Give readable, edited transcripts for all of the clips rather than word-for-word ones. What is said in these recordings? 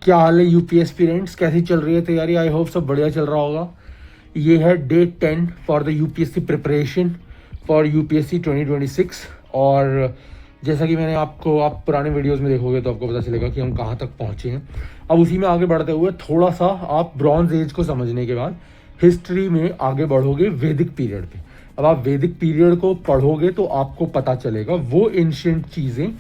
क्या हाल है UPS students, कैसी चल रही है तैयारी? आई होप सब बढ़िया चल रहा होगा। ये है day 10 for the UPSC preparation for UPSC 2026। और जैसा कि मैंने आपको, आप पुराने वीडियोस में देखोगे तो आपको पता चलेगा कि हम कहाँ तक पहुँचे हैं। अब उसी में आगे बढ़ते हुए थोड़ा सा आप ब्रॉन्ज एज को समझने के बाद हिस्ट्री में आगे बढ़ोगे वैदिक पीरियड पे। अब आप वैदिक पीरियड को पढ़ोगे तो आपको पता चलेगा वो एंशिएंट चीज़ें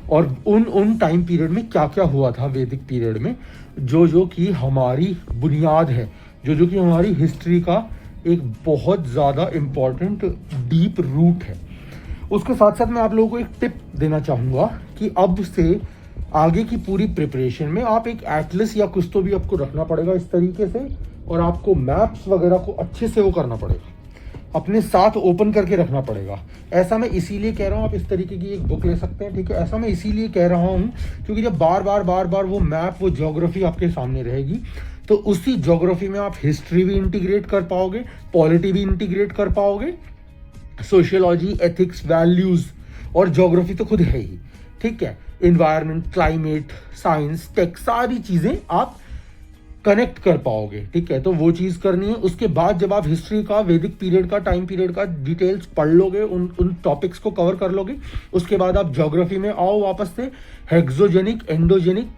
और उन टाइम पीरियड में क्या क्या हुआ था वैदिक पीरियड में, जो कि हमारी बुनियाद है, जो कि हमारी हिस्ट्री का एक बहुत ज़्यादा इम्पॉर्टेंट डीप रूट है। उसके साथ साथ मैं आप लोगों को एक टिप देना चाहूँगा कि अब से आगे की पूरी प्रिपरेशन में आप एक एटलस या कुछ तो भी आपको रखना पड़ेगा इस तरीके से, और आपको मैप्स वगैरह को अच्छे से वो करना पड़ेगा, अपने साथ ओपन करके रखना पड़ेगा। ऐसा मैं इसीलिए कह रहा हूँ, आप इस तरीके की एक बुक ले सकते हैं, ठीक है। ऐसा मैं इसीलिए कह रहा हूँ क्योंकि जब बार बार वो मैप, वो ज्योग्राफी आपके सामने रहेगी तो उसी ज्योग्राफी में आप हिस्ट्री भी इंटीग्रेट कर पाओगे, पॉलिटी भी इंटीग्रेट कर पाओगे, सोशियोलॉजी, एथिक्स, वैल्यूज और ज्योग्राफी तो खुद है ही, ठीक है। इन्वायरमेंट, क्लाइमेट, साइंस, टेक, सारी चीजें आप कनेक्ट कर पाओगे, ठीक है। तो वो चीज़ करनी है। उसके बाद जब आप हिस्ट्री का, वैदिक पीरियड का, टाइम पीरियड का डिटेल्स पढ़ लोगे, उन टॉपिक्स को कवर कर लोगे, उसके बाद आप ज्योग्राफी में आओ वापस से। हेक्सोजेनिक, एंडोजेनिक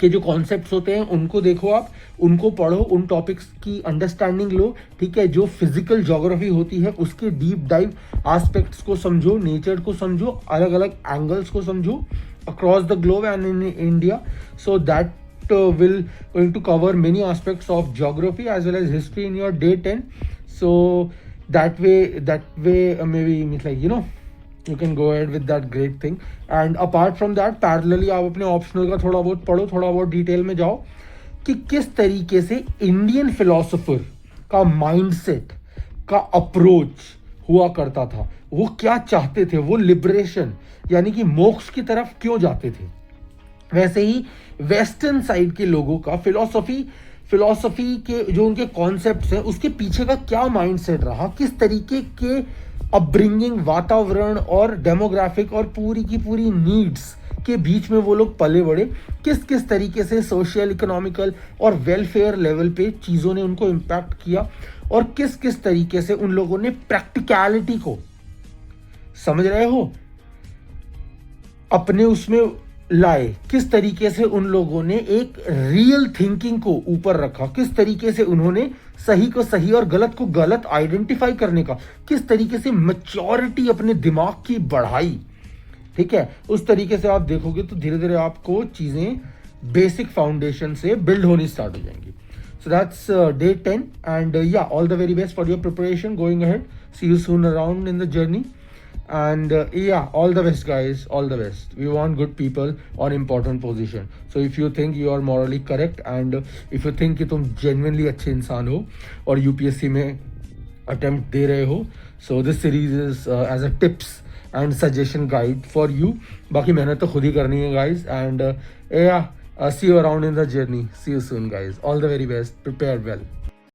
के जो कॉन्सेप्ट्स होते हैं उनको देखो, आप उनको पढ़ो, उन टॉपिक्स की अंडरस्टैंडिंग लो, ठीक है। जो फिजिकल ज्योग्राफी होती है उसके डीप डाइव एस्पेक्ट्स को समझो, नेचर को समझो, अलग अलग एंगल्स को समझो across the globe and in India, so that will going to cover many aspects of geography as well as history in your day 10. So that way maybe means like, you know, you can go ahead with that great thing. And apart from that, parallelly आप अपने optional का थोड़ा बहुत पढ़ो, थोड़ा बहुत detail में जाओ कि किस तरीके से इंडियन फिलोसोफर का माइंडसेट का अप्रोच हुआ करता था, वो क्या चाहते थे, वो लिबरेशन यानी कि मोक्ष की तरफ क्यों जाते थे। वैसे ही वेस्टर्न साइड के लोगों का फिलॉसफी के जो उनके कॉन्सेप्ट्स हैं उसके पीछे का क्या माइंडसेट रहा, किस तरीके के अपब्रिंगिंग, वातावरण और डेमोग्राफिक और पूरी की पूरी नीड्स के बीच में वो लोग पले बड़े, किस किस तरीके से सोशल, इकोनॉमिकल और वेलफेयर लेवल पे चीज़ों ने उनको इम्पैक्ट किया, और किस किस तरीके से उन लोगों ने प्रैक्टिकलिटी को, समझ रहे हो, अपने उसमें लाए, किस तरीके से उन लोगों ने एक रियल थिंकिंग को ऊपर रखा, किस तरीके से उन्होंने सही को सही और गलत को गलत आइडेंटिफाई करने का, किस तरीके से मैच्योरिटी अपने दिमाग की बढ़ाई, ठीक है। उस तरीके से आप देखोगे तो धीरे धीरे आपको चीजें बेसिक फाउंडेशन से बिल्ड होनी स्टार्ट हो जाएंगी। So that's day 10 and yeah all the very best for your preparation going ahead. See you soon around in the journey. And yeah, all the best guys, all the best. We want good people on important position. So if you think you are morally correct and if you think कि तुम genuinely अच्छे इंसान हो और UPSC में attempt दे रहे हो, so this series is as a tips and suggestion guide for you. बाकी मेहनत तो खुद ही करनी है guys, and yeah, see you around in the journey. See you soon guys. All the very best. Prepare well.